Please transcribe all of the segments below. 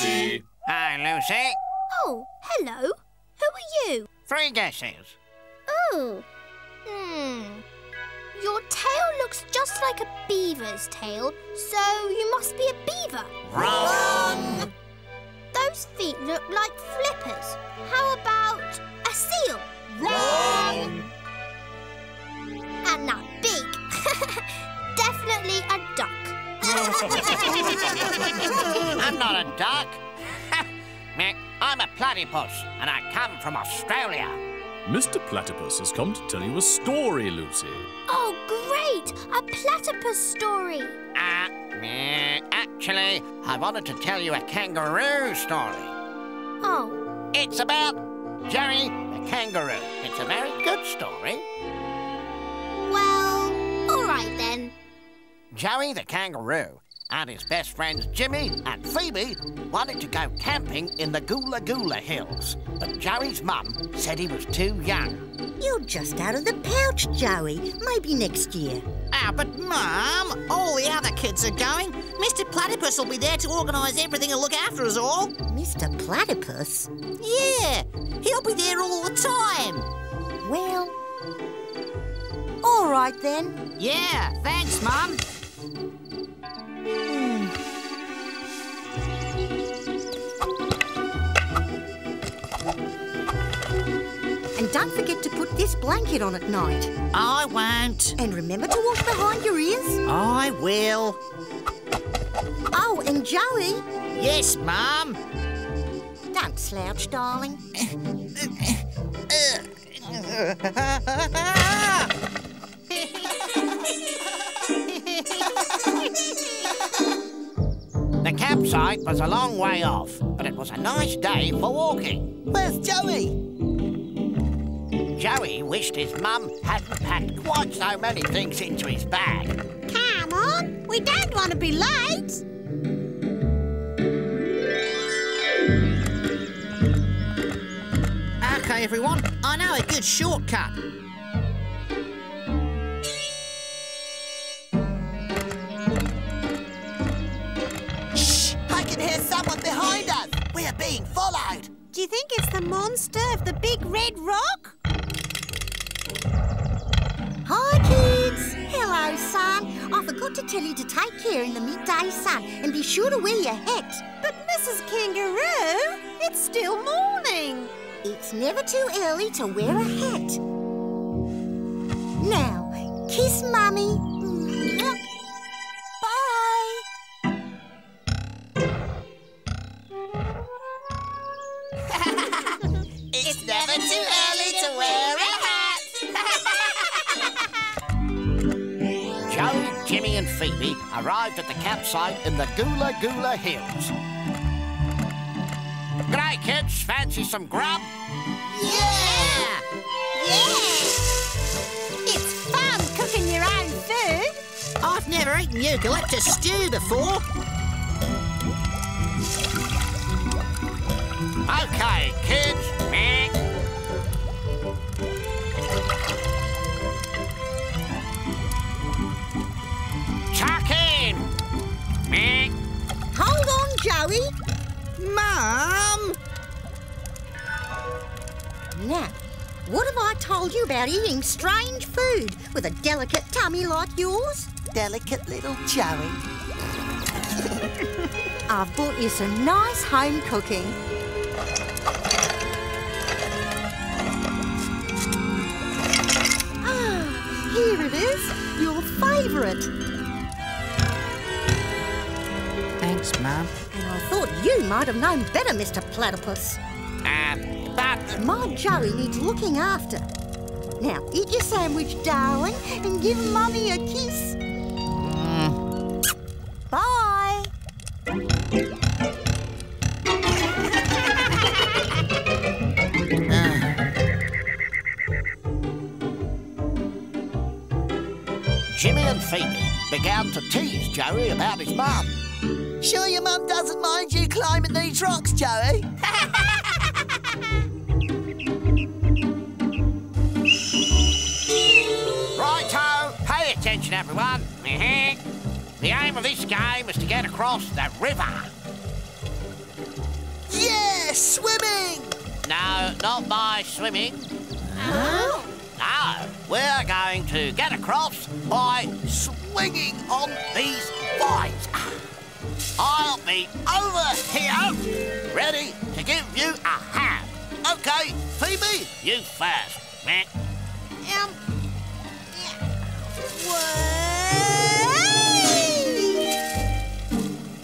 Lucy. Hi, Lucy. Oh, hello. Who are you? 3 guesses. Oh. Your tail looks just like a beaver's tail, so you must be a beaver. Wrong. Those feet look like flippers. How about a seal? Wrong. And not big. Definitely a duck. I'm not a duck. I'm a platypus, and I come from Australia. Mr. Platypus has come to tell you a story, Lucy. Oh, great! A platypus story. Actually, I wanted to tell you a kangaroo story. Oh. It's about Jerry the kangaroo. It's a very good story. Well, all right then. Joey the kangaroo and his best friends Jimmy and Phoebe wanted to go camping in the Gula Gula Hills, but Joey's mum said he was too young. You're just out of the pouch, Joey. Maybe next year. But Mum, all the other kids are going. Mr. Platypus will be there to organise everything and look after us all. Mr. Platypus? Yeah, he'll be there all the time. Well, all right then. Yeah, thanks, Mum. And don't forget to put this blanket on at night. I won't. And remember to wash behind your ears. I will. Oh, and Joey. Yes, Mum. Don't slouch, darling. The campsite was a long way off, but it was a nice day for walking. Where's Joey? Joey wished his mum hadn't packed quite so many things into his bag. Come on, we don't want to be late. OK, everyone, I know a good shortcut. Shh! I can hear someone behind us. We are being followed. Do you think it's the monster of the big red rock? Hi, kids. Hello, son. I forgot to tell you to take care in the midday sun and be sure to wear your hat. But Mrs. Kangaroo, it's still morning. It's never too early to wear a hat. Now, kiss Mummy. Bye. It's never too early to wear a hat. Joe, Jimmy and Phoebe arrived at the campsite in the Gula Gula Hills. G'day, kids. Fancy some grub? Yeah! It's fun cooking your own food. I've never eaten eucalyptus stew before. OK, kids. Meh. Tuck in. Meh. Hold on, Joey. Mum! Now, what have I told you about eating strange food with a delicate tummy like yours? Delicate little Joey. I've bought you some nice home cooking. Ah, here it is, your favourite. Thanks, Mum. And I thought you might have known better, Mr. Platypus. But My Joey needs looking after. Now, eat your sandwich, darling, and give Mummy a kiss. Bye. Jimmy and Phoebe began to tease Joey about his mum. Sure your mum doesn't mind you climbing these rocks, Joey? Righto, pay attention, everyone. The aim of this game is to get across the river. No, not by swimming. No, we're going to get across by swinging on these vines. I'll be over here, ready to give you a hand. OK, Phoebe, you first.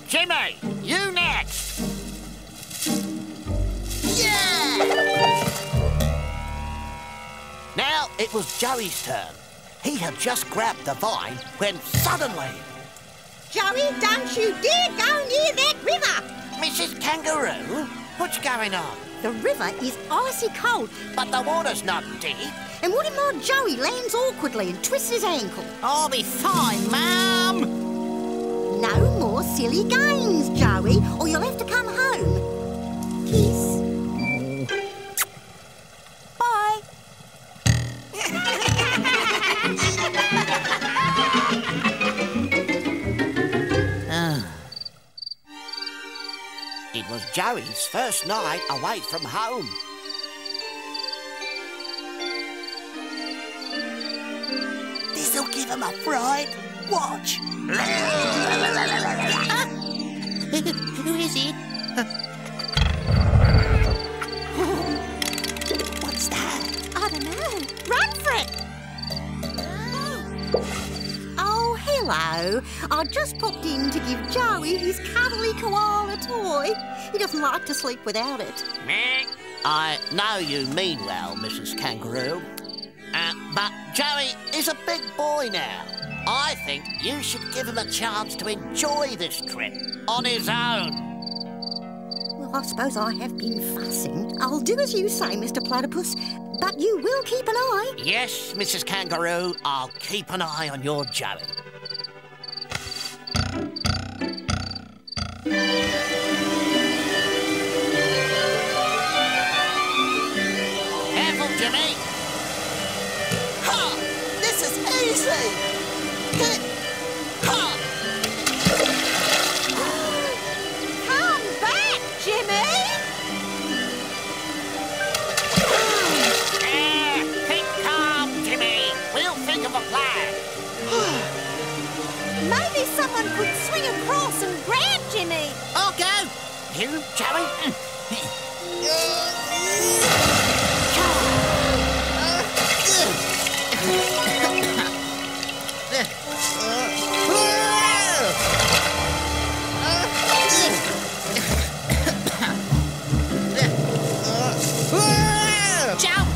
Jimmy, you next. Yeah! Now it was Joey's turn. He had just grabbed the vine when suddenly... Joey, don't you dare go near that river! Mrs. Kangaroo, what's going on? The river is icy cold, But the water's not deep. and what if my Joey lands awkwardly and twists his ankle? I'll be fine, Mum. No more silly games, Joey, or you'll have to come home. Kiss. Bye. It was Joey's first night away from home. This'll give him a fright. Watch. Who is it? What's that? I don't know. Run for it. Oh, hello. I just popped in to give Joey his cuddly koala toy. He doesn't like to sleep without it. I know you mean well, Mrs. Kangaroo. But Joey is a big boy now. I think you should give him a chance to enjoy this trip on his own. Well, I suppose I have been fussing. I'll do as you say, Mr. Platypus, but you will keep an eye. Yes, Mrs. Kangaroo, I'll keep an eye on your Joey. Careful, Jimmy. Ha! This is easy! Ha! Come back, Jimmy! Keep calm, Jimmy. We'll think of a plan. Maybe someone could swing across and grab Jimmy. I'll go. You, Joey? Jump!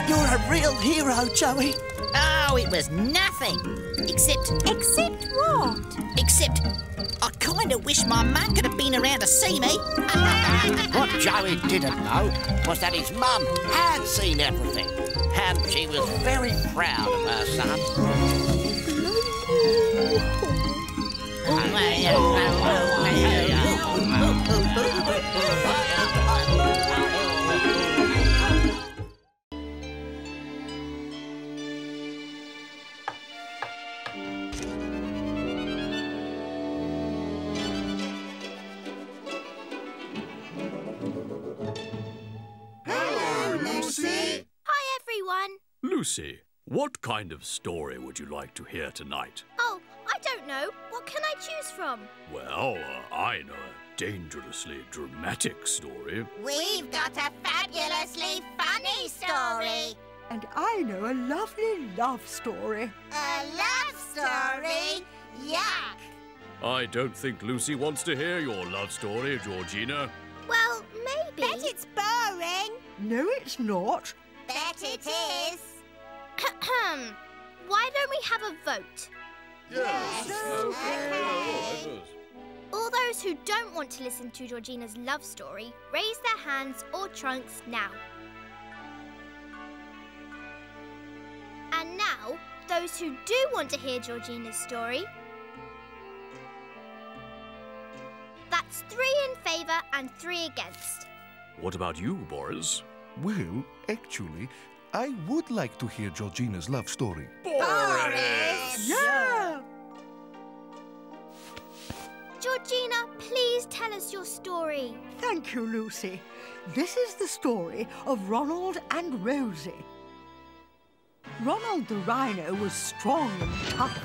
You're a real hero, Joey. Oh, it was nothing. Except What? I kind of wish my mum could have been around to see me. What Joey didn't know was that his mum had seen everything, and she was very proud of her son. Hi, everyone. Lucy, what kind of story would you like to hear tonight? Oh, I don't know. What can I choose from? Well, I know a dangerously dramatic story. We've got a fabulously funny story. And I know a lovely love story. A love story? Yuck! I don't think Lucy wants to hear your love story, Georgina. Well, maybe. Bet it's boring. No, it's not. Bet it is. Why don't we have a vote? Yes. Okay. All those who don't want to listen to Georgina's love story, raise their hands or trunks now. And now, those who do want to hear Georgina's story. That's 3 in favour and 3 against. What about you, Boris? Well, actually, I would like to hear Georgina's love story. Boris! Yeah! Georgina, please tell us your story. Thank you, Lucy. This is the story of Ronald and Rosie. Ronald the Rhino was strong and tough.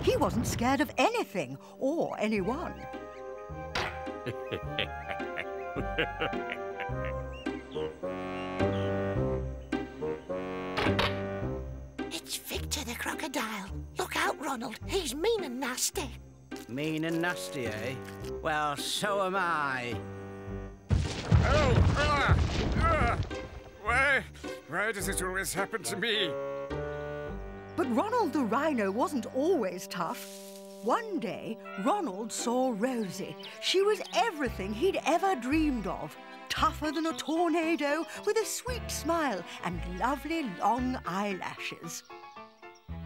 He wasn't scared of anything or anyone. It's Victor the crocodile. Look out, Ronald. He's mean and nasty. Mean and nasty, eh? Well, so am I. Why does it always happen to me? But Ronald the Rhino wasn't always tough. One day, Ronald saw Rosie. She was everything he'd ever dreamed of. Tougher than a tornado, with a sweet smile and lovely long eyelashes.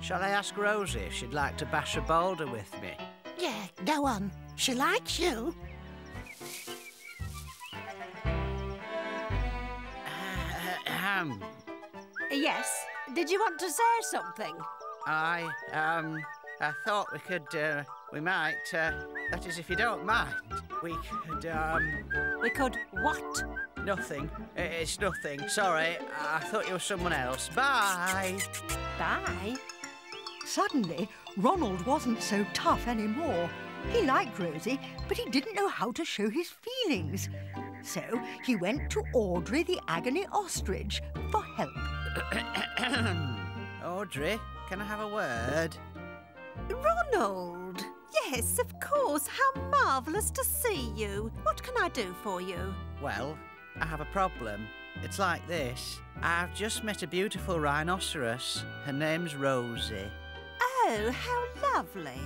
Shall I ask Rosie if she'd like to bash a boulder with me? Yeah, go on. She likes you. Yes. Did you want to say something? I thought we might, that is, if you don't mind, we could, We could what? Nothing. It's nothing. Sorry, I thought you were someone else. Bye. Bye. Suddenly, Ronald wasn't so tough anymore. He liked Rosie, but he didn't know how to show his feelings. So he went to Audrey the Agony Ostrich for help. Audrey, can I have a word? Ronald! Yes, of course. How marvellous to see you. What can I do for you? Well, I have a problem. It's like this. I've just met a beautiful rhinoceros. Her name's Rosie. Oh, how lovely.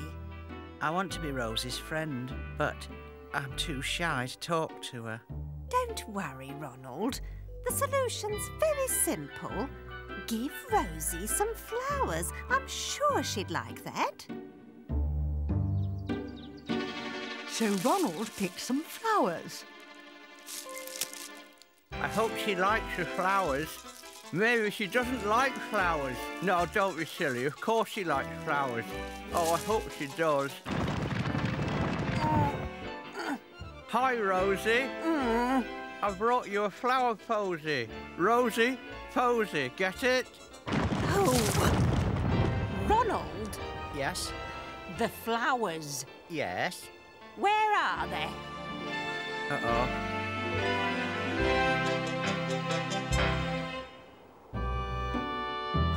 I want to be Rosie's friend, but I'm too shy to talk to her. Don't worry, Ronald. The solution's very simple. Give Rosie some flowers. I'm sure she'd like that. So Ronald picked some flowers. I hope she likes the flowers. Maybe she doesn't like flowers. No, don't be silly. Of course she likes flowers. Oh, I hope she does. Hi, Rosie. I brought you a flower posy. Rosie, posy. Get it? Oh! Ronald! Yes? The flowers. Yes? Where are they? Uh-oh.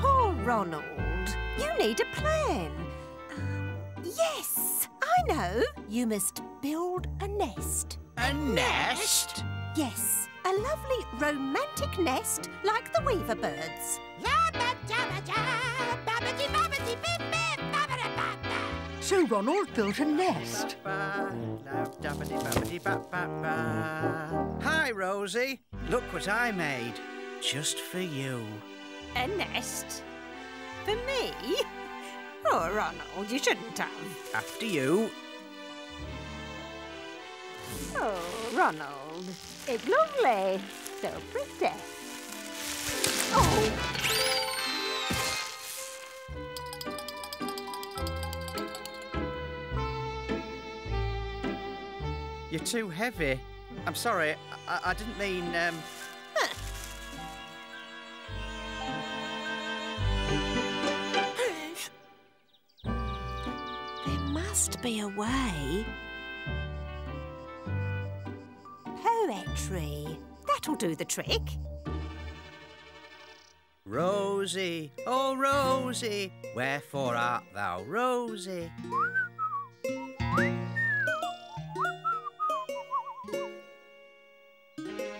Oh, Ronald, you need a plan. Yes, I know. You must build a nest. A nest? Yes, a lovely romantic nest like the weaver birds. So Ronald built a nest. Hi, Rosie. Look what I made. Just for you. A nest? For me? Oh, Ronald, you shouldn't have. After you. Oh, Ronald, it's lovely. So pretty. Oh! You're too heavy. I'm sorry. I didn't mean, There must be a way. Poetry. That'll do the trick. Rosie, oh Rosie, wherefore art thou, Rosie?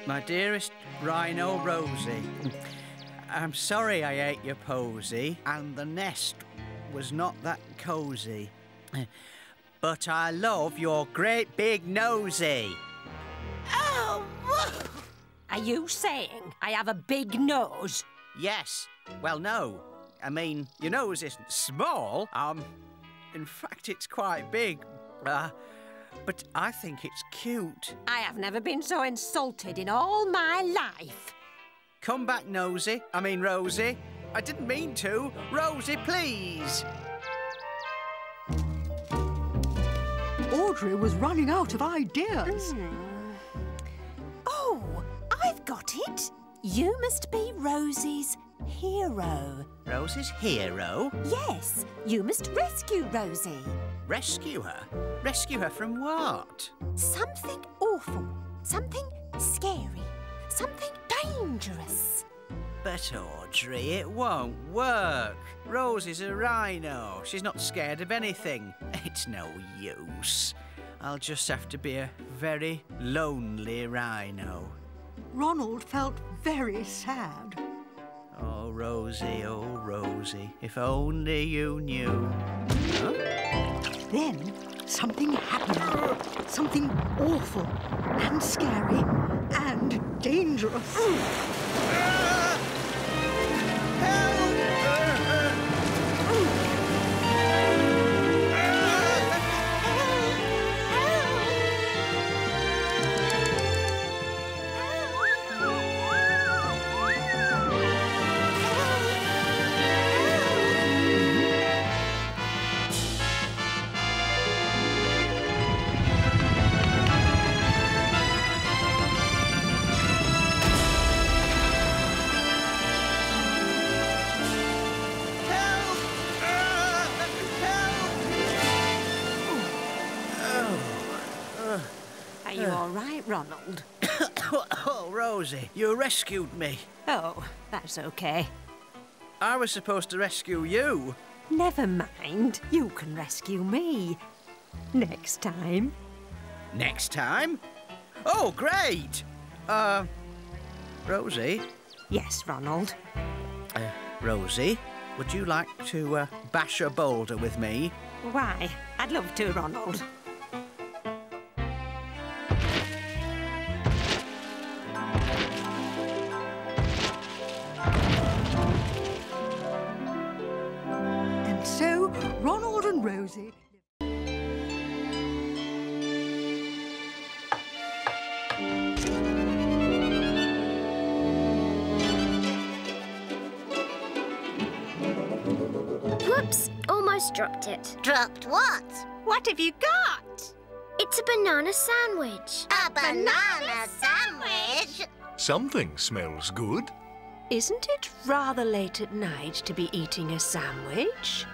My dearest Rhino Rosie, I'm sorry I ate your posy, and the nest was not that cosy. But I love your great big nosy. Oh! Are you saying I have a big nose? Yes. Well, no. I mean, your nose isn't small. In fact, it's quite big. But I think it's cute. I have never been so insulted in all my life. Come back, Rosie. I didn't mean to. Rosie, please. Audrey was running out of ideas. Oh, I've got it. You must be Rosie's hero. Rosie's hero? Yes, you must rescue Rosie. Rescue her? Rescue her from what? Something awful, something scary, something dangerous. But, Audrey, it won't work. Rosie's a rhino. She's not scared of anything. It's no use. I'll just have to be a very lonely rhino. Ronald felt very sad. Oh, Rosie, if only you knew. Huh? Then something happened. Something awful and scary and dangerous. Are you all right, Ronald? Oh, Rosie, you rescued me. Oh, that's okay. I was supposed to rescue you. Never mind. You can rescue me. Next time. Next time? Oh, great! Rosie? Yes, Ronald. Rosie, would you like to bash a boulder with me? Why? I'd love to, Ronald. And so Ronald and Rosie... Whoops! Almost dropped it. Dropped what? What have you got? It's a banana sandwich. A banana sandwich? Something smells good. Isn't it rather late at night to be eating a sandwich?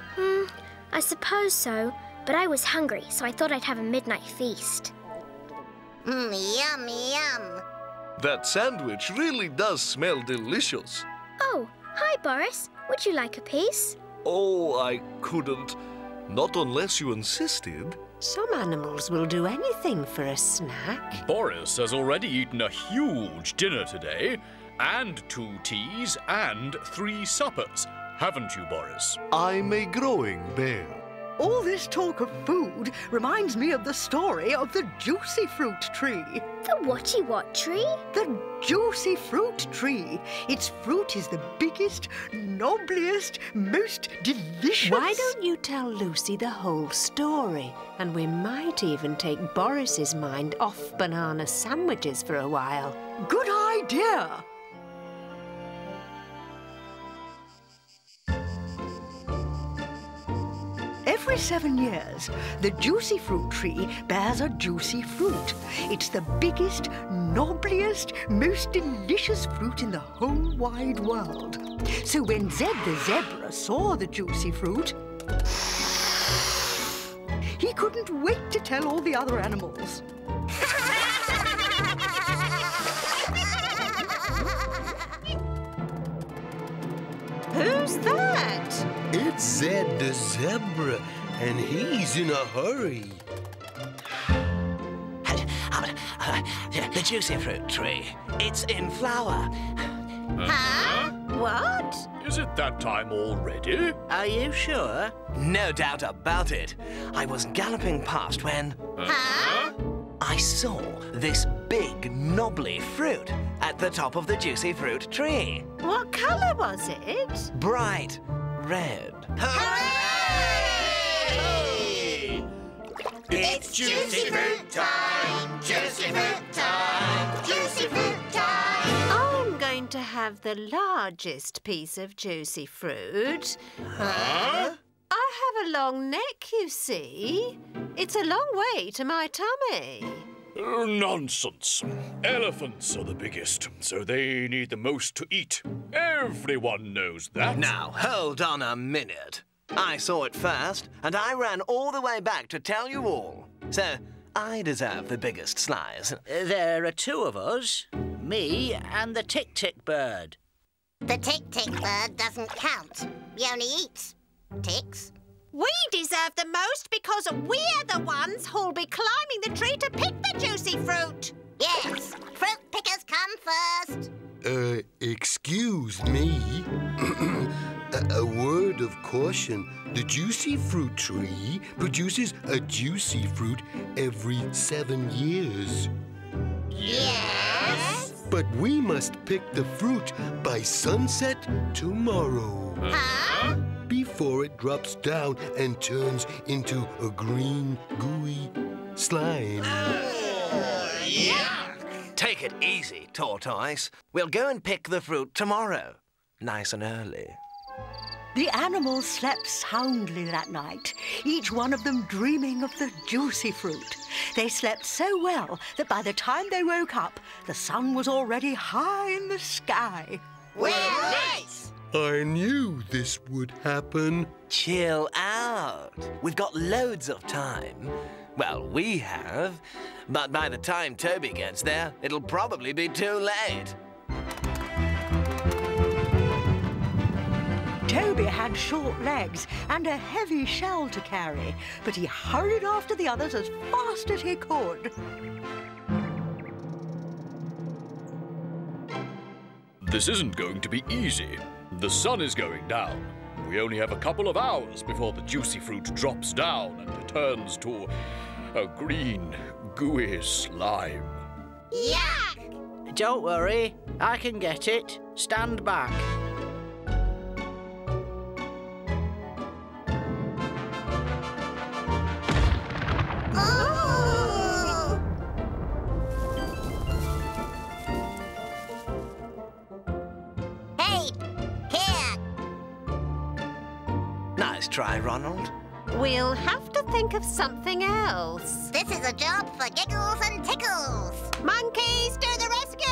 I suppose so, but I was hungry, so I thought I'd have a midnight feast. Yum, yum. That sandwich really does smell delicious. Oh, hi, Boris. Would you like a piece? Oh, I couldn't. Not unless you insisted. Some animals will do anything for a snack. Boris has already eaten a huge dinner today, and 2 teas and 3 suppers. Haven't you, Boris? I'm a growing bear. All this talk of food reminds me of the story of the juicy fruit tree. The whatty-what tree? The juicy fruit tree. Its fruit is the biggest, nobbliest, most delicious... Why don't you tell Lucy the whole story? And we might even take Boris's mind off banana sandwiches for a while. Good idea! Every 7 years, the juicy fruit tree bears a juicy fruit. It's the biggest, nobbliest, most delicious fruit in the whole wide world. So when Zed the zebra saw the juicy fruit, he couldn't wait to tell all the other animals. Who's that? It's Zed the zebra, and he's in a hurry. The juicy fruit tree. It's in flower. Huh? What? Is it that time already? Are you sure? No doubt about it. I was galloping past when... Huh? I saw this big, knobbly fruit at the top of the juicy fruit tree. What colour was it? Bright red. Hooray! It's juicy fruit time! Juicy fruit time! Juicy fruit time! I'm going going to have the largest piece of juicy fruit? Huh? I have a long neck, you see. It's a long way to my tummy. Nonsense. Elephants are the biggest, so they need the most to eat. Everyone knows that. Now, hold on a minute. I saw it first, and I ran all the way back to tell you all. So, I deserve the biggest slice. There are two of us, me and the tick-tick bird. The tick-tick bird doesn't count. He only eats ticks. We deserve the most because we're the ones who'll be climbing the tree to pick the juicy fruit. Yes, fruit pickers come first. Excuse me. A word of caution. The juicy fruit tree produces a juicy fruit every 7 years. Yes? But we must pick the fruit by sunset tomorrow. Huh? Before it drops down and turns into a green, gooey slime. Yeah. Take it easy, Tortoise. We'll go and pick the fruit tomorrow. Nice and early. The animals slept soundly that night, each one of them dreaming of the juicy fruit. They slept so well that by the time they woke up, the sun was already high in the sky. We're late! I knew this would happen. Chill out. We've got loads of time. Well, we have. But by the time Toby gets there, it'll probably be too late. Toby had short legs and a heavy shell to carry, but he hurried after the others as fast as he could. This isn't going to be easy. The sun is going down. We only have a couple of hours before the juicy fruit drops down and turns to a green, gooey slime. Yuck! Don't worry, I can get it. Stand back. Oh! Hey, here! Nice try, Ronald. We'll have to think of something else. This is a job for Giggles and Tickles. Monkeys to the rescue!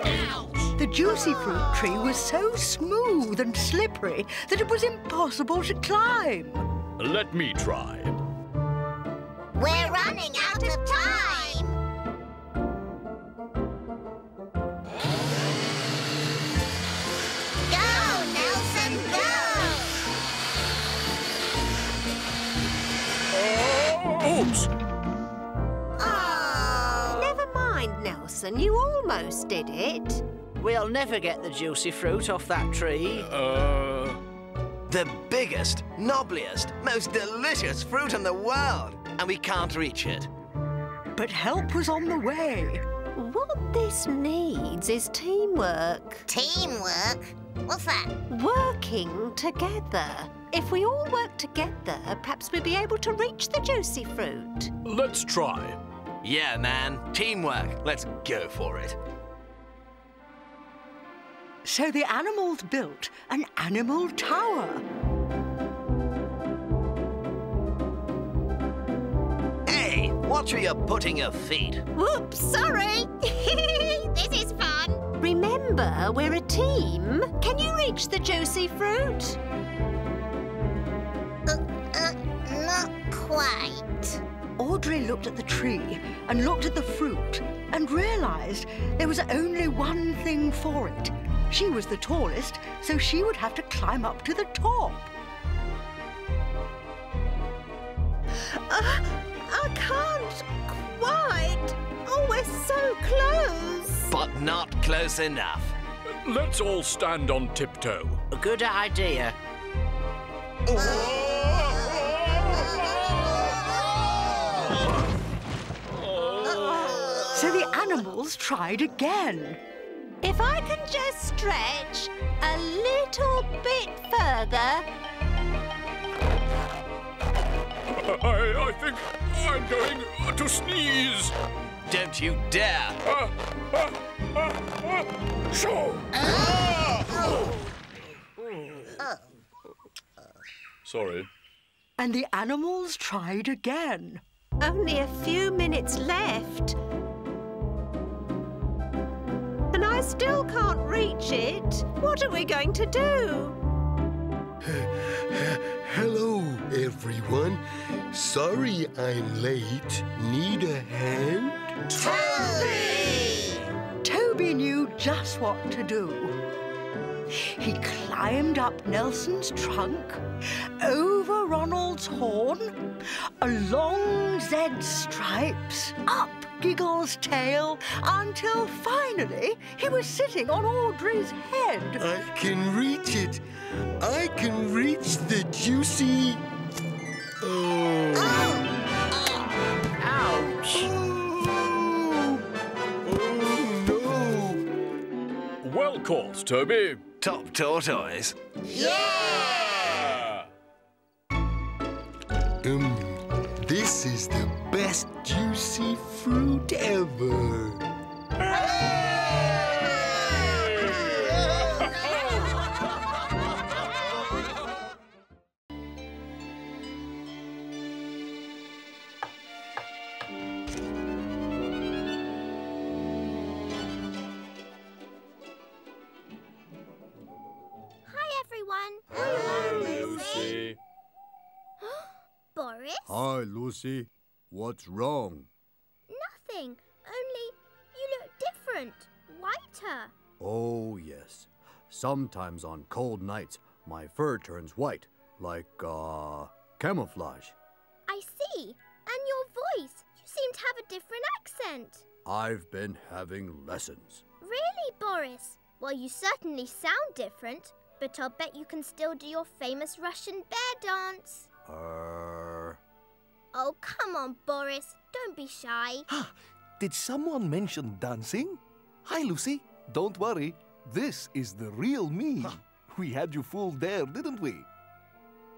Ouch! The juicy fruit tree was so smooth and slippery that it was impossible to climb. Let me try. We're running out of time! Go, Nelson, go! Oops! Oh! Never mind, Nelson. You almost did it. We'll never get the juicy fruit off that tree. The biggest, nobbliest, most delicious fruit in the world, and we can't reach it. But help was on the way. What this needs is teamwork. Teamwork? What's that? Working together. If we all work together, perhaps we'll be able to reach the juicy fruit. Let's try. Yeah, man. Teamwork. Let's go for it. So the animals built an animal tower. Hey, watch where you're putting your feet. Whoops, sorry. This is fun. Remember, we're a team. Can you reach the juicy fruit? Not quite. Audrey looked at the tree and looked at the fruit and realised there was only one thing for it. She was the tallest, so she would have to climb up to the top. I can't quite. Oh, we're so close. But not close enough. Let's all stand on tiptoe. A good idea. So the animals tried again. If I can just stretch a little bit further. I think I'm going to sneeze. don't you dare! Shoo! Sorry. And the animals tried again. Only a few minutes left. And I still can't reach it. What are we going to do? Hello, everyone. Sorry I'm late. Need a hand? Toby knew just what to do. He climbed up Nelson's trunk, over Ronald's horn, along Zed's stripes, up Giggles' tail, until finally he was sitting on Audrey's head. I can reach it. I can reach the juicy... Ouch! no! Well caught, Toby. Top tortoise. Yeah! This is the best juicy fruit ever. Hello, Lucy. Boris? Hi, Lucy. What's wrong? Nothing. Only you look different. Whiter. Oh, yes. Sometimes on cold nights, my fur turns white, like, camouflage. I see. And your voice. You seem to have a different accent. I've been having lessons. Really, Boris? Well, you certainly sound different. But I'll bet you can still do your famous Russian bear dance. Oh, come on, Boris. Don't be shy. Did someone mention dancing? Hi, Lucy. Don't worry. This is the real me. We had you fooled there, didn't we?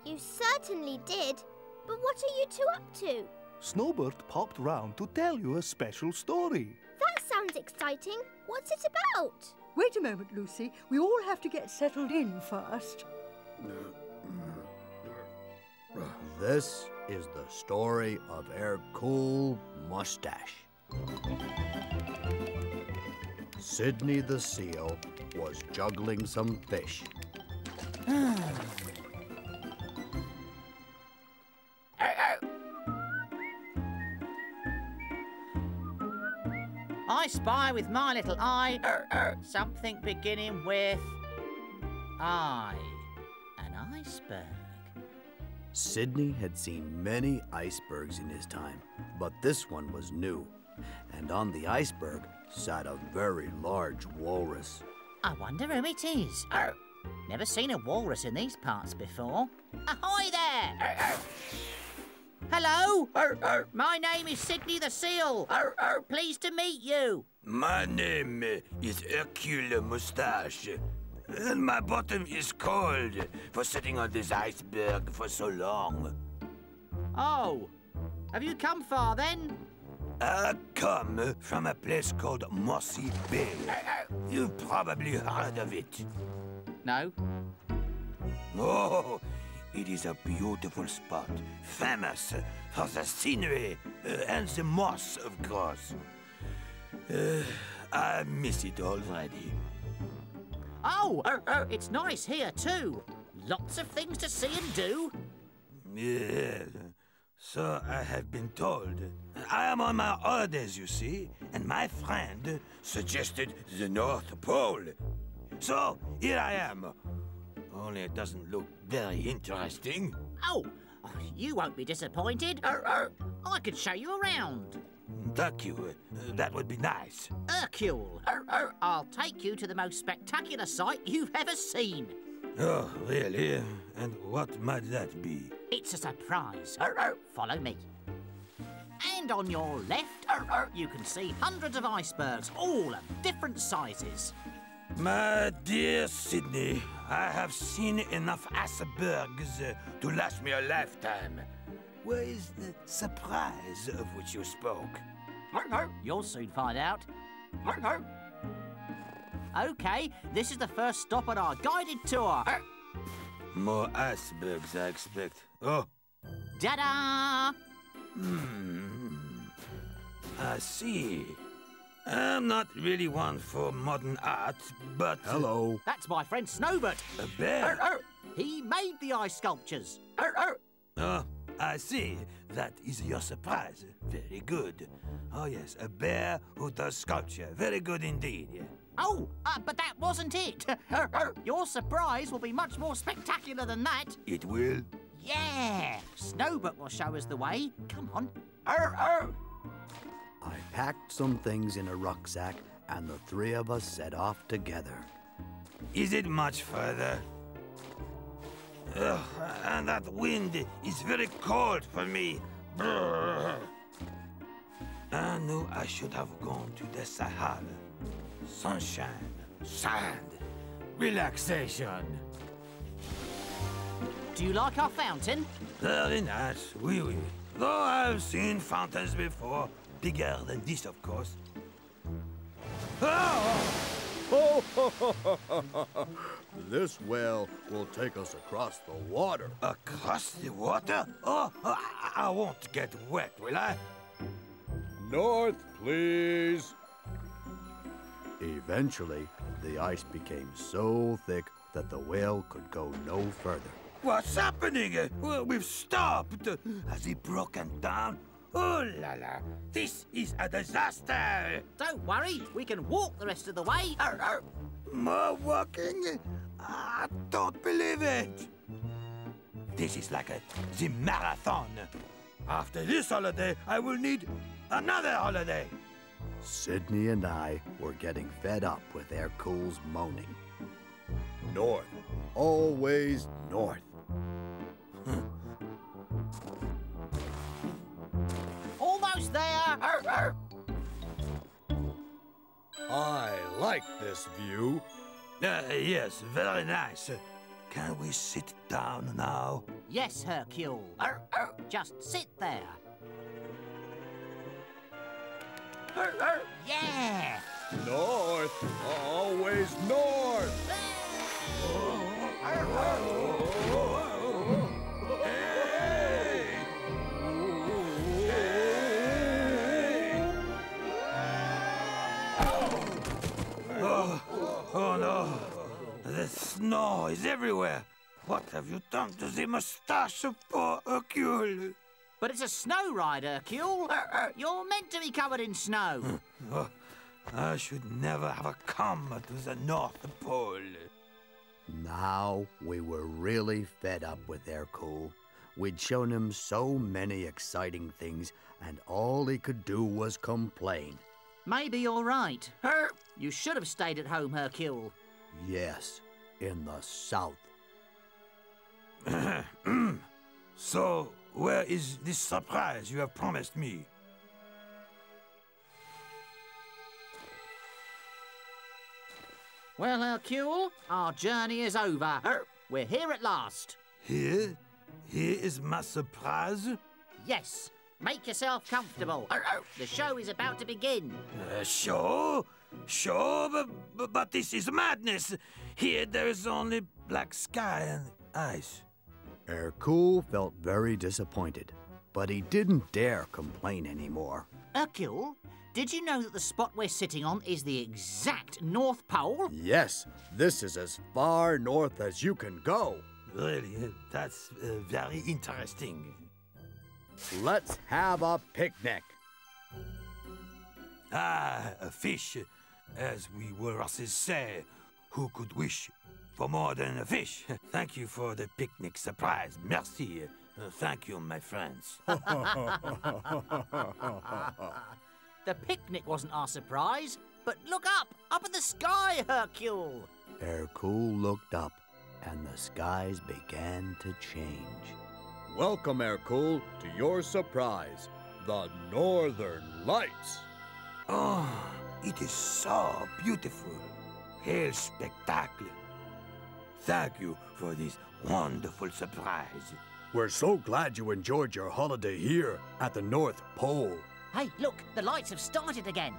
You certainly did. But what are you two up to? Snowbird popped round to tell you a special story. That sounds exciting. What's it about? Wait a moment, Lucy. We all have to get settled in first. This is the story of our cool mustache. Sydney the seal was juggling some fish. I spy with my little eye something beginning with I. An iceberg. Sydney had seen many icebergs in his time, but this one was new. And on the iceberg sat a very large walrus. I wonder who it is. Never seen a walrus in these parts before. Ahoy there! Hello! My name is Sydney the Seal. Pleased to meet you. My name is Hercule Moustache. And my bottom is cold for sitting on this iceberg for so long. Oh, have you come far then? I come from a place called Mossy Bay. You've probably heard of it. No. Oh, it is a beautiful spot, famous for the scenery and the moss, of course. I miss it already. Oh, it's nice here too. Lots of things to see and do. Yes, so I have been told. I am on my orders, you see, and my friend suggested the North Pole. So here I am. Only it doesn't look very interesting. Oh, you won't be disappointed. I could show you around. Thank you. That would be nice. Hercule, I'll take you to the most spectacular sight you've ever seen. Oh, really? And what might that be? It's a surprise. Follow me. And on your left, you can see hundreds of icebergs, all of different sizes. My dear Sydney, I have seen enough icebergs to last me a lifetime. Where is the surprise of which you spoke? You'll soon find out. OK, this is the first stop on our guided tour. More icebergs, I expect. Oh. Ta-da! I see. I'm not really one for modern art, but... Hello. That's my friend Snowbird. A bear? He made the ice sculptures. Oh, I see. That is your surprise. Very good. Oh, yes, a bear who does sculpture. Very good indeed. Oh, but that wasn't it. Your surprise will be much more spectacular than that. It will? Yeah. Snowbird will show us the way. Come on. I packed some things in a rucksack, and the three of us set off together. Is it much further? Ugh, and that wind is very cold for me. Brrr. I knew I should have gone to the Sahara. Sunshine, sand, relaxation. Do you like our fountain? Very nice, oui, oui. Though I've seen fountains before. Bigger than this, of course. This well will take us across the water. Across the water? Oh, I won't get wet, will I? North, please. Eventually, the ice became so thick that the whale could go no further. What's happening? Well, we've stopped. Has he broken down? Oh la la, this is a disaster. Don't worry, we can walk the rest of the way. More walking? I don't believe it. This is like the marathon. After this holiday, I will need another holiday. Sydney and I were getting fed up with Hercule's moaning. North, always north. Almost there. I like this view. Yes, very nice. Can we sit down now? Yes, Hercule. Just sit there. Yeah. North, always north. Oh no, the snow is everywhere. What have you done to the moustache of poor Hercule? But it's a snow ride, Hercule. You're meant to be covered in snow. Oh, I should never have come to the North Pole. Now we were really fed up with Hercule. We'd shown him so many exciting things, and all he could do was complain. Maybe you're right. You should have stayed at home, Hercule. Yes, in the south. So, where is this surprise you have promised me? Well, Hercule, our journey is over. We're here at last. Here? Here is my surprise? Yes. Make yourself comfortable. The show is about to begin. Show? Show? But this is madness. Here there is only black sky and ice. Hercule felt very disappointed, but he didn't dare complain anymore. Hercule, did you know that the spot we're sitting on is the exact North Pole? Yes, this is as far north as you can go. Really? That's very interesting. Let's have a picnic. Ah, a fish. As we Walruses say, who could wish for more than a fish? Thank you for the picnic surprise. Merci. Thank you, my friends. The picnic wasn't our surprise, but look up in the sky, Hercule. Hercule looked up, and the skies began to change. Welcome, Hercule, to your surprise, the Northern Lights. Oh, it is so beautiful. Quel spectacle. Thank you for this wonderful surprise. We're so glad you enjoyed your holiday here at the North Pole. Hey, look, the lights have started again.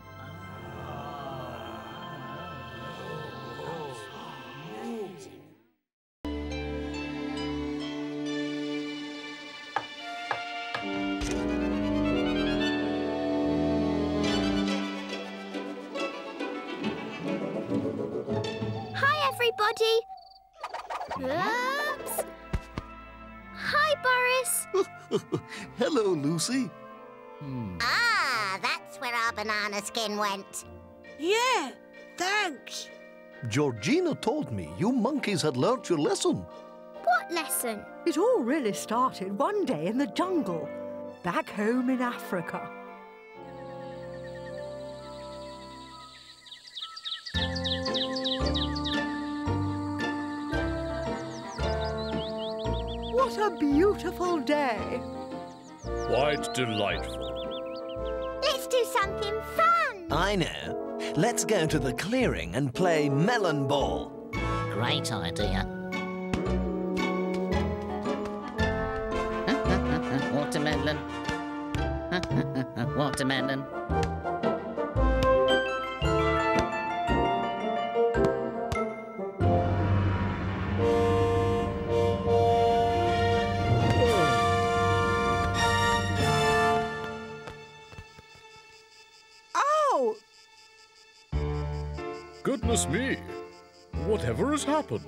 Hi, everybody. Oops. Hi, Boris. Hello, Lucy. Ah, that's where our banana skin went. Yeah, thanks. Georgina told me you monkeys had learnt your lesson. What lesson? It all really started one day in the jungle, back home in Africa. What a beautiful day. Quite delightful. Let's do something fun. I know. Let's go to the clearing and play melon ball. Great idea. Watermelon. Watermelon. Oh! Goodness me. Whatever has happened?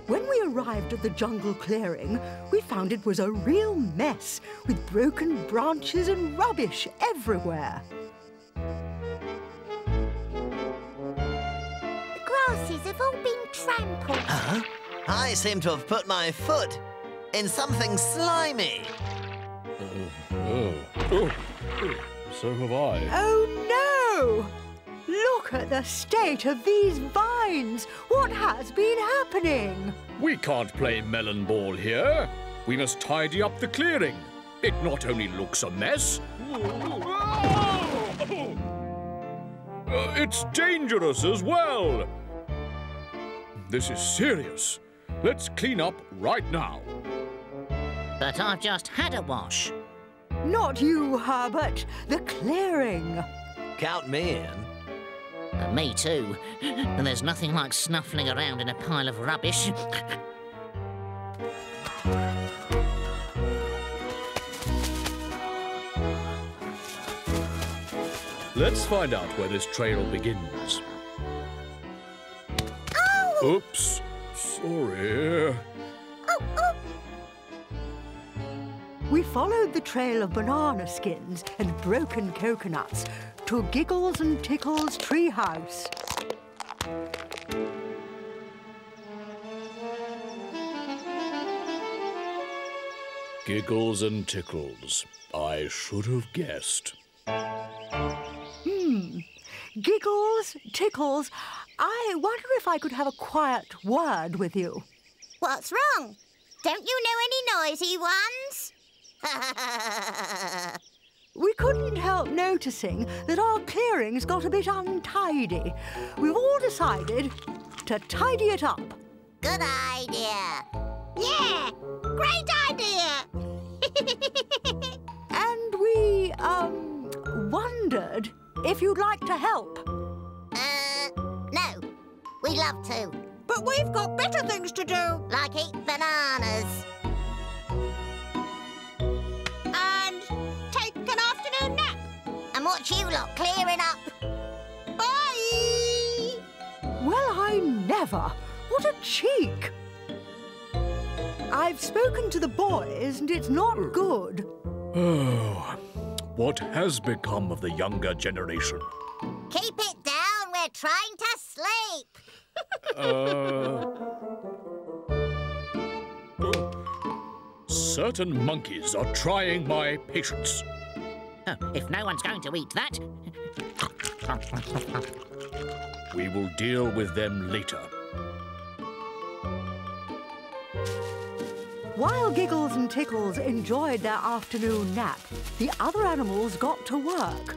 When we arrived at the jungle clearing, we found it was a real mess, with broken branches and rubbish everywhere. The grasses have all been trampled. Huh? I seem to have put my foot in something slimy. So have I. Oh, no! Look at the state of these vines! What has been happening? We can't play melon ball here. We must tidy up the clearing. It not only looks a mess, it's dangerous as well. This is serious. Let's clean up right now. But I've just had a wash. Not you, Herbert. The clearing. Count me in. Me too. And there's nothing like snuffling around in a pile of rubbish. Let's find out where this trail begins. Oh! Oops. Sorry. We followed the trail of banana skins and broken coconuts to Giggles and Tickles' treehouse. Giggles and Tickles. I should have guessed. Giggles, Tickles, I wonder if I could have a quiet word with you. What's wrong? Don't you know any noisy ones? We couldn't help noticing that our clearing's got a bit untidy. We've all decided to tidy it up. Good idea. Yeah, great idea. And we, wondered if you'd like to help. No, we love to. But we've got better things to do. Like eat bananas. And take an afternoon nap. And watch you lot clearing up. Bye! Well, I never. What a cheek. I've spoken to the boys and it's not good. Oh, what has become of the younger generation? Keep it down, we're trying to sleep. Certain monkeys are trying my patience. Oh, if no one's going to eat that... We will deal with them later. While Giggles and Tickles enjoyed their afternoon nap, the other animals got to work.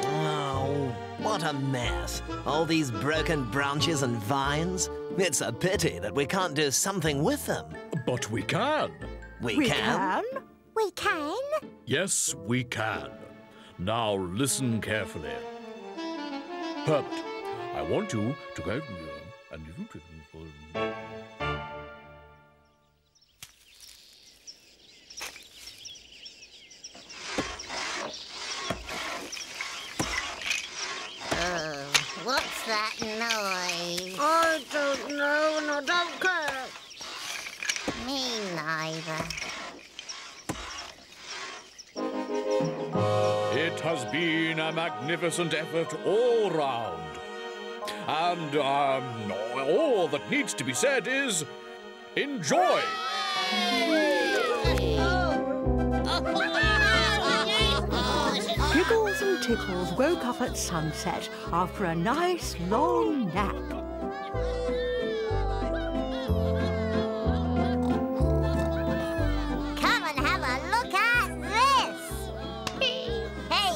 Oh, what a mess. All these broken branches and vines. It's a pity that we can't do something with them. But we can. We can? We can? Yes, we can. Now listen carefully. Herbert, I want you to go and What's that noise? I don't know and I don't care. Me neither. It has been a magnificent effort all round. And all that needs to be said is enjoy. Giggles and Tickles woke up at sunset after a nice long nap. Come and have a look at this. Hey.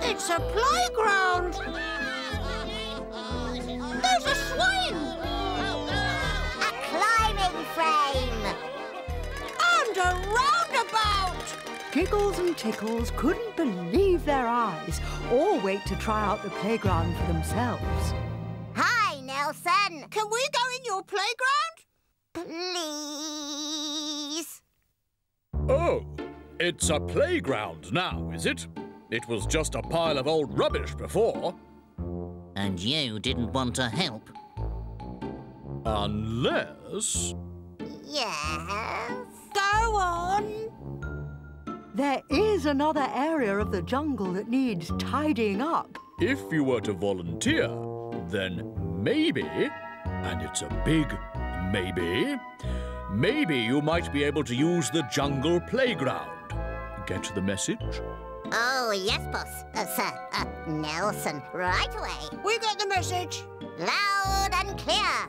It's a playground. There's a swing. A climbing frame. And a roundabout. Giggles and Tickles couldn't believe their eyes or wait to try out the playground for themselves. Hi, Nelson. Can we go in your playground? Please. Oh, it's a playground now, is it? It was just a pile of old rubbish before. And you didn't want to help? Unless... Yes? Go on. There is another area of the jungle that needs tidying up. If you were to volunteer, then maybe, and it's a big maybe you might be able to use the jungle playground. Get the message? Oh, yes, boss. Sir, Nelson, right away. We got the message. Loud and clear.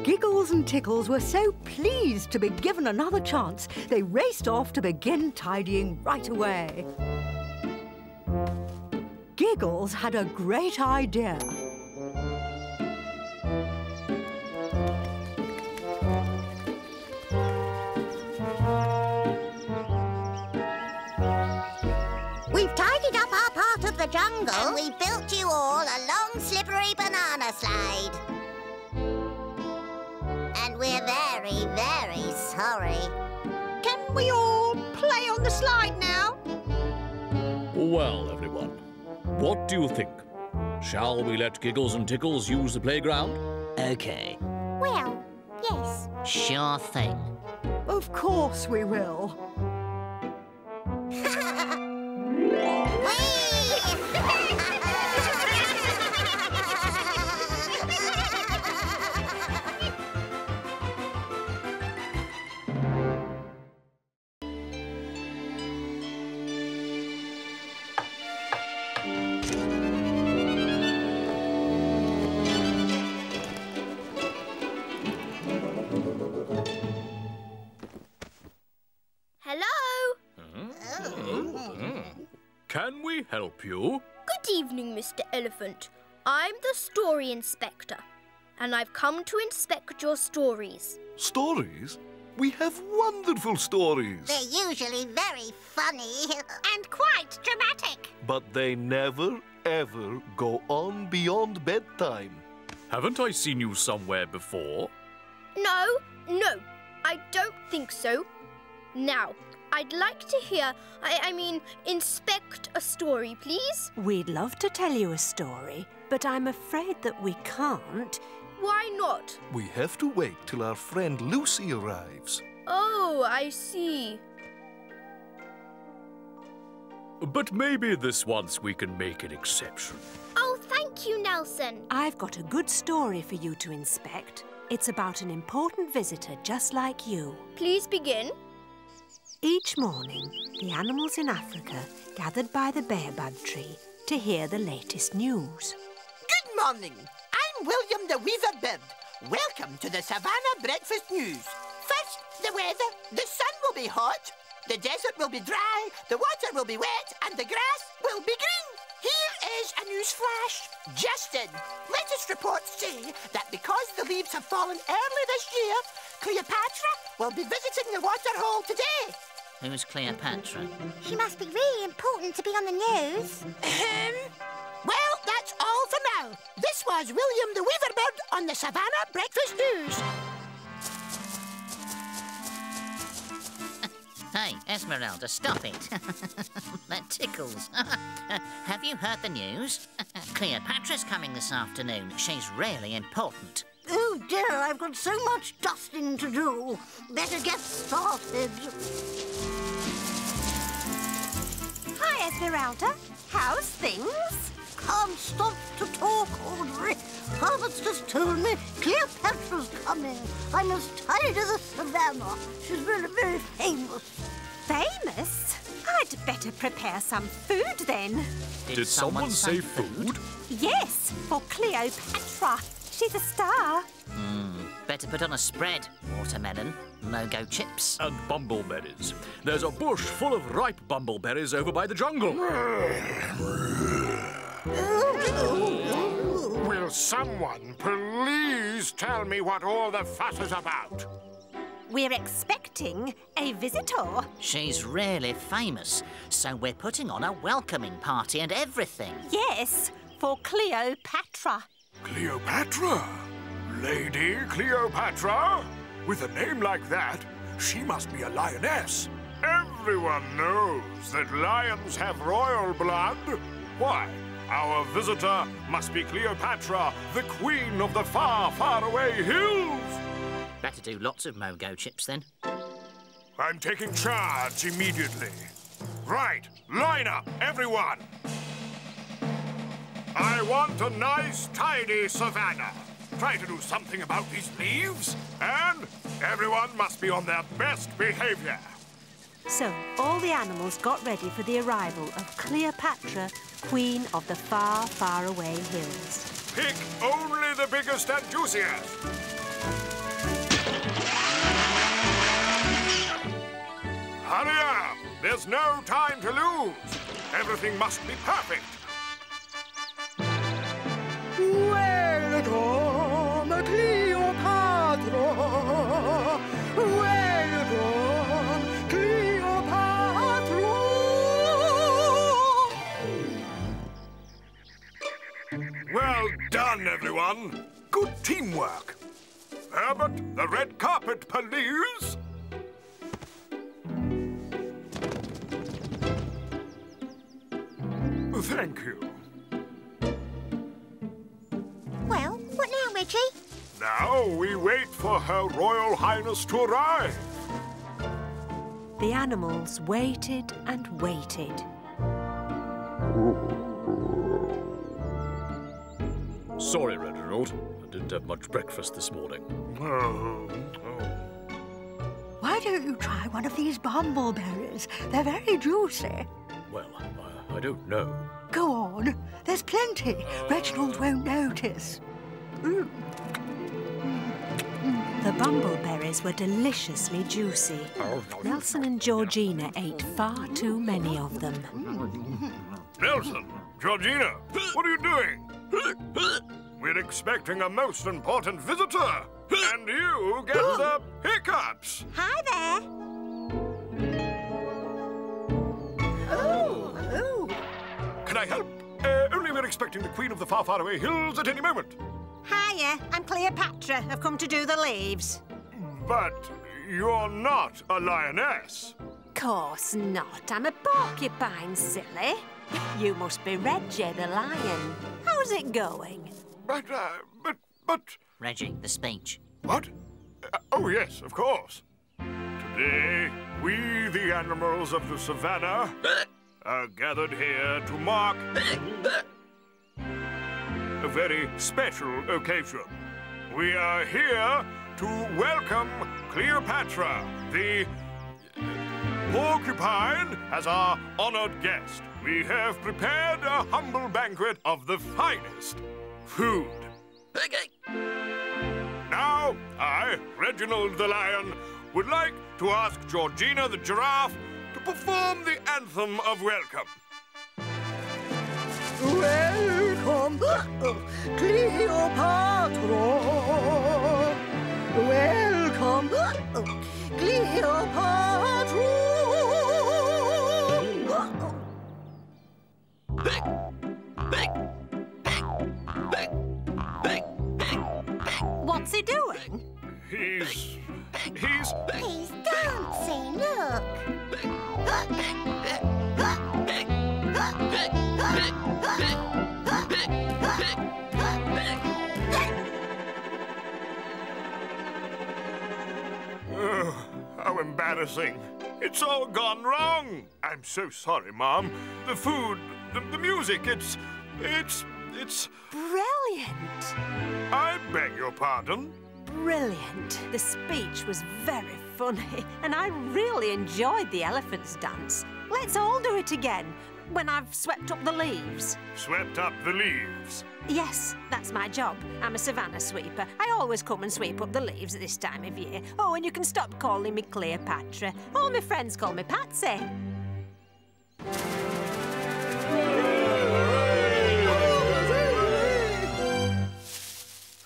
Giggles and Tickles were so pleased to be given another chance, they raced off to begin tidying right away. Giggles had a great idea. We've tidied up our part of the jungle and we built you all a long, slippery banana slide. And we're very, very sorry. Can we all play on the slide now? Well, everyone, what do you think? Shall we let Giggles and Tickles use the playground? Okay. Well, yes. Sure thing. Of course we will. Can we help you? Good evening, Mr. Elephant. I'm the story inspector, and I've come to inspect your stories. Stories? We have wonderful stories. They're usually very funny and quite dramatic. But they never, ever go on beyond bedtime. Haven't I seen you somewhere before? No, I don't think so. Now, I'd like to hear, I mean, inspect a story, please. We'd love to tell you a story, but I'm afraid that we can't. Why not? We have to wait till our friend Lucy arrives. Oh, I see. But maybe this once we can make an exception. Oh, thank you, Nelson. I've got a good story for you to inspect. It's about an important visitor just like you. Please begin. Each morning, the animals in Africa gathered by the baobab tree to hear the latest news. Good morning. I'm William the Weaver Bird. Welcome to the Savannah Breakfast News. First, the weather. The sun will be hot. The desert will be dry, the water will be wet, and the grass will be green. Here is a news flash. Just in, latest reports say that because the leaves have fallen early this year, Cleopatra will be visiting the water hole today. Who's Cleopatra? She must be really important to be on the news. Well, that's all for now. This was William the Weaverbird on the Savannah Breakfast News. Hey, Esmeralda, stop it. That tickles. Have you heard the news? Cleopatra's coming this afternoon. She's really important. Oh dear, I've got so much dusting to do. Better get started. Hi, Esmeralda. How's things? Can't stop to talk, Audrey. Herbert's just told me Cleopatra's coming. I must tidy the Savannah. She's really very famous. Famous? I'd better prepare some food then. Did someone say food? Yes, for Cleopatra. She's a star. Better put on a spread. Watermelon, mogo chips. And bumbleberries. There's a bush full of ripe bumbleberries over by the jungle. Will someone please tell me what all the fuss is about? We're expecting a visitor. She's really famous, so we're putting on a welcoming party and everything. Yes, for Cleopatra. Cleopatra? Lady Cleopatra? With a name like that, she must be a lioness. Everyone knows that lions have royal blood. Why, our visitor must be Cleopatra, the queen of the far, far away hills. Better do lots of mogo chips then. I'm taking charge immediately. Right, line up, everyone. I want a nice, tidy savannah. Try to do something about these leaves, and everyone must be on their best behavior. So, all the animals got ready for the arrival of Cleopatra, queen of the far, far away hills. Pick only the biggest and juiciest. Hurry up! There's no time to lose. Everything must be perfect. Welcome, Cleopatra! Welcome, Cleopatra! Well done, everyone. Good teamwork. Herbert, the red carpet, please. Thank you. Well, what now, Reggie? Now we wait for Her Royal Highness to arrive. The animals waited and waited. Sorry, Reginald. I didn't have much breakfast this morning. Why don't you try one of these bumbleberries? They're very juicy. Well, I don't know. Go on. There's plenty. Reginald won't notice. The bumbleberries were deliciously juicy. Nelson and Georgina ate far too many of them. Nelson, Georgina, what are you doing? We're expecting a most important visitor, and you get the hiccups. Hi there. Can I help? Only we're expecting the queen of the far, far away hills at any moment. Hiya, I'm Cleopatra. I've come to do the leaves. But you're not a lioness. Course not. I'm a porcupine, silly. You must be Reggie the lion. How's it going? But... Reggie, the speech. What? Oh, yes, of course. Today, we, the animals of the savannah, are gathered here to mark a very special occasion. We are here to welcome Cleopatra, the porcupine, as our honored guest. We have prepared a humble banquet of the finest food. Now, I, Reginald the Lion, would like to ask Georgina the Giraffe perform the anthem of welcome. Welcome, Cleopatra. Welcome, Cleopatra. What's he doing? He's dancing, look. Oh, how embarrassing. It's all gone wrong. I'm so sorry, Mom. The food, the music, it's... Brilliant. I beg your pardon? Brilliant. The speech was very funny, and I really enjoyed the elephant's dance. Let's all do it again, when I've swept up the leaves. Swept up the leaves? Yes, that's my job. I'm a Savannah sweeper. I always come and sweep up the leaves at this time of year. Oh, and you can stop calling me Cleopatra. All my friends call me Patsy.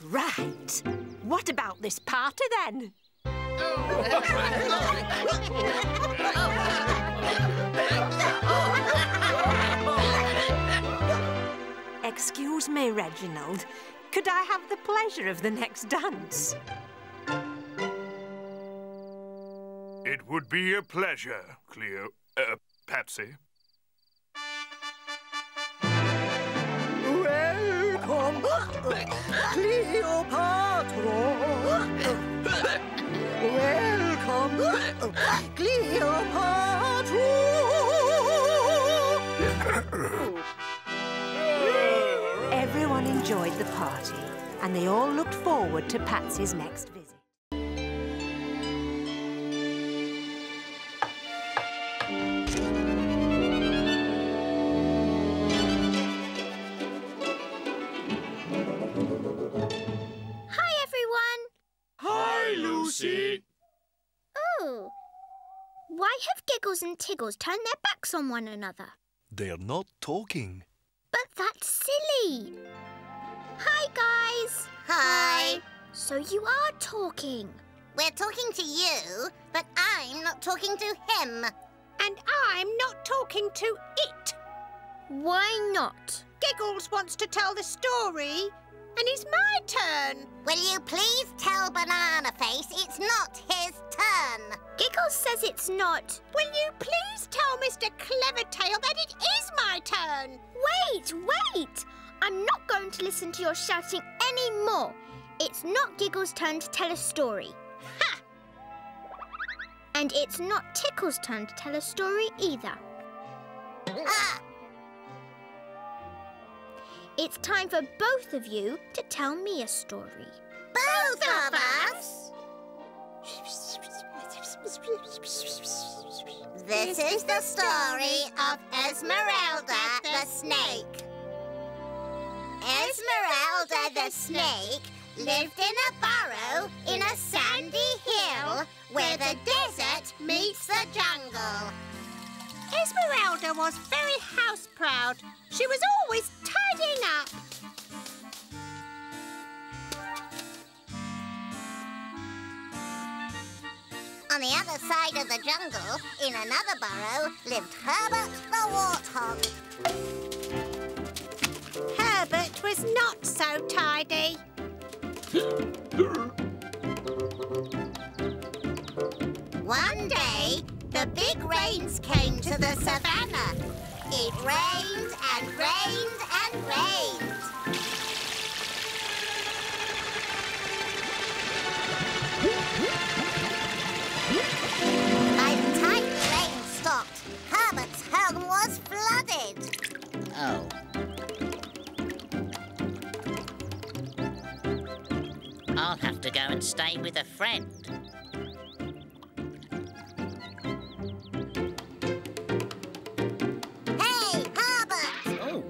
Right. What about this party, then? Excuse me, Reginald. Could I have the pleasure of the next dance? It would be a pleasure, Patsy. Welcome, Cleopatra. Welcome, Cleopatra. Everyone enjoyed the party, and they all looked forward to Patsy's next visit. Oh, why have Giggles and Tickles turned their backs on one another? They're not talking. But that's silly. Hi, guys. Hi. So you are talking. We're talking to you, but I'm not talking to him. And I'm not talking to it. Why not? Giggles wants to tell the story, and it's my turn. Will you please tell Banana Face it's not his turn? Giggles says it's not. Will you please tell Mr. Clevertail that it is my turn? Wait! I'm not going to listen to your shouting anymore. It's not Giggles' turn to tell a story. Ha! And it's not Tickles' turn to tell a story either. Ah! It's time for both of you to tell me a story. Both of us? This is the story of Esmeralda the Snake. Esmeralda the Snake lived in a burrow in a sandy hill where the desert meets the jungle. Esmeralda was very house-proud. She was always tidying up. On the other side of the jungle, in another burrow, lived Herbert the Warthog. Herbert was not so tidy. One day, the big rains came to the savannah. It rained and rained and rained. By the time the rain stopped, Herbert's home was flooded. Oh. I'll have to go and stay with a friend. Hey, Herbert! Oh.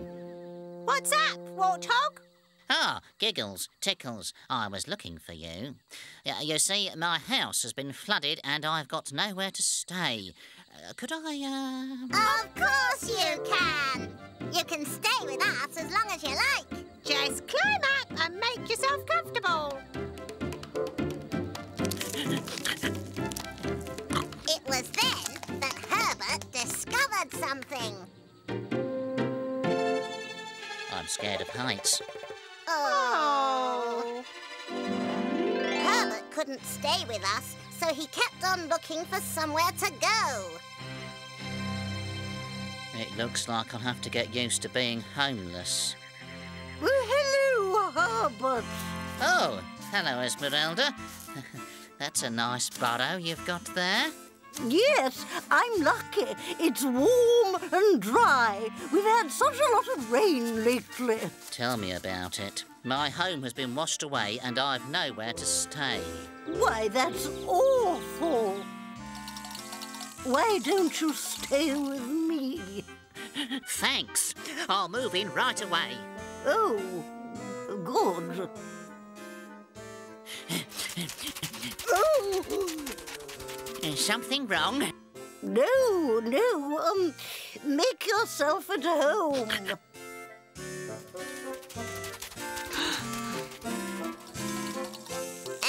What's up, Warthog? Ah, Giggles, Tickles, I was looking for you. You see, my house has been flooded and I've got nowhere to stay. Could I, Of course you can. You can stay with us as long as you like. Just climb up and make yourself comfortable. It was then that Herbert discovered something. I'm scared of heights. Oh. Herbert couldn't stay with us, so he kept on looking for somewhere to go. It looks like I'll have to get used to being homeless. Well, hello, Herbert. Oh, hello, Esmeralda. That's a nice burrow you've got there. Yes, I'm lucky. It's warm and dry. We've had such a lot of rain lately. Tell me about it. My home has been washed away and I've nowhere to stay. Why, that's awful. Why don't you stay with me? Thanks. I'll move in right away. Oh, good. Oh. Is something wrong? No, no. Make yourself at home.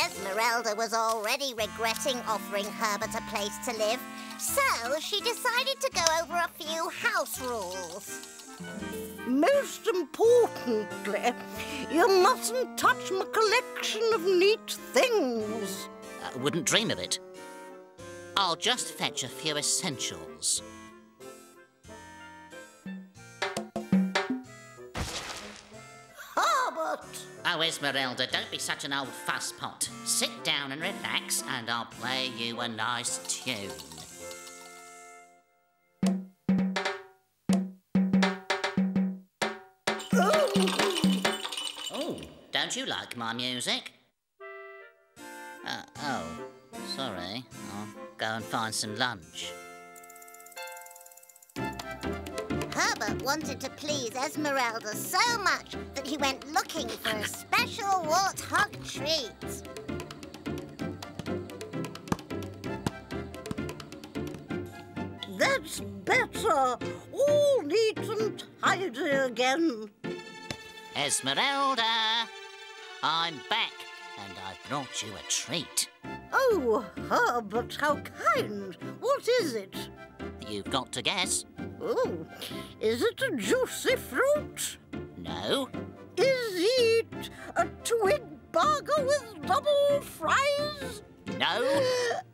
Esmeralda was already regretting offering Herbert a place to live, so she decided to go over a few house rules. Most importantly, you mustn't touch my collection of neat things. Wouldn't dream of it. I'll just fetch a few essentials. Herbert! Oh, Esmeralda, don't be such an old fusspot. Sit down and relax, and I'll play you a nice tune. Oh, don't you like my music? Oh, sorry. I'll go and find some lunch. Herbert wanted to please Esmeralda so much that he went looking for a special warthog treat. That's better. All neat and tidy again. Esmeralda, I'm back, and I've brought you a treat. Oh, Herbert, how kind. What is it? You've got to guess. Oh, is it a juicy fruit? No. Is it a twig burger with double fries? No.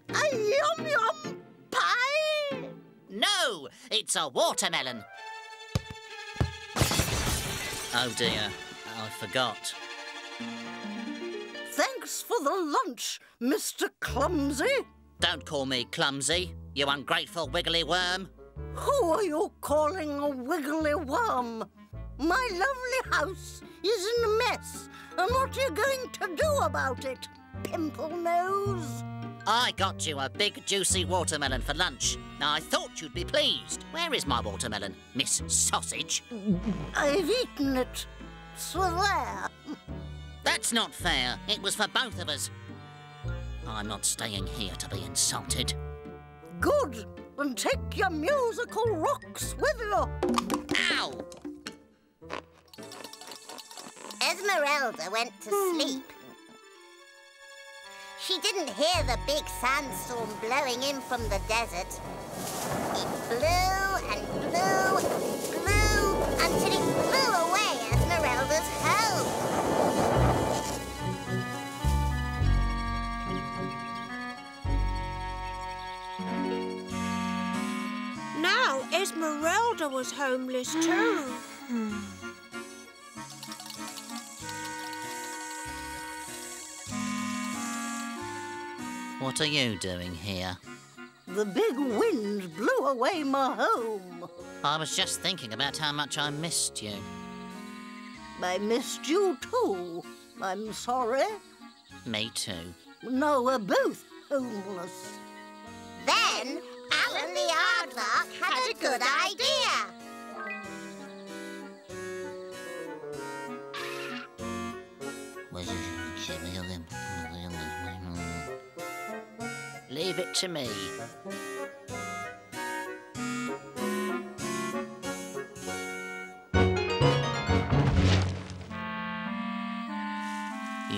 A yum-yum pie? No, it's a watermelon. Oh dear, I forgot. Thanks for the lunch, Mr. Clumsy. Don't call me clumsy, you ungrateful wiggly worm. Who are you calling a wiggly worm? My lovely house is in a mess, and what are you going to do about it, pimple nose? I got you a big juicy watermelon for lunch. I thought you'd be pleased. Where is my watermelon, Miss Sausage? I've eaten it. So there. That's not fair. It was for both of us. I'm not staying here to be insulted. Good. And take your musical rocks with you. Ow! Esmeralda went to sleep. She didn't hear the big sandstorm blowing in from the desert. It blew and blew and blew until it blew away Esmeralda's home. Now Esmeralda was homeless too. What are you doing here? The big wind blew away my home. I was just thinking about how much I missed you. I missed you too. I'm sorry. Me too. No, we're both homeless. Then Alan the Aardvark had a good idea. Leave it to me.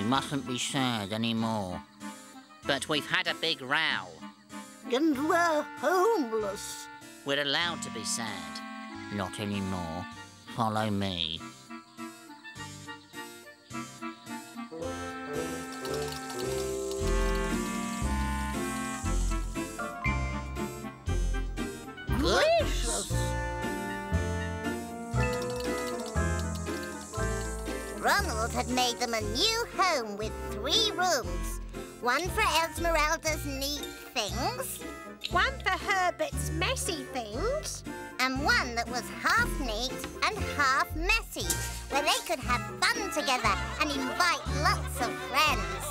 You mustn't be sad anymore. But we've had a big row. And we're homeless. We're allowed to be sad. Not anymore. Follow me. Gracious! Ronald had made them a new home with 3 rooms. One for Esmeralda's neat things. One for Herbert's messy things. And one that was half neat and half messy, where they could have fun together and invite lots of friends.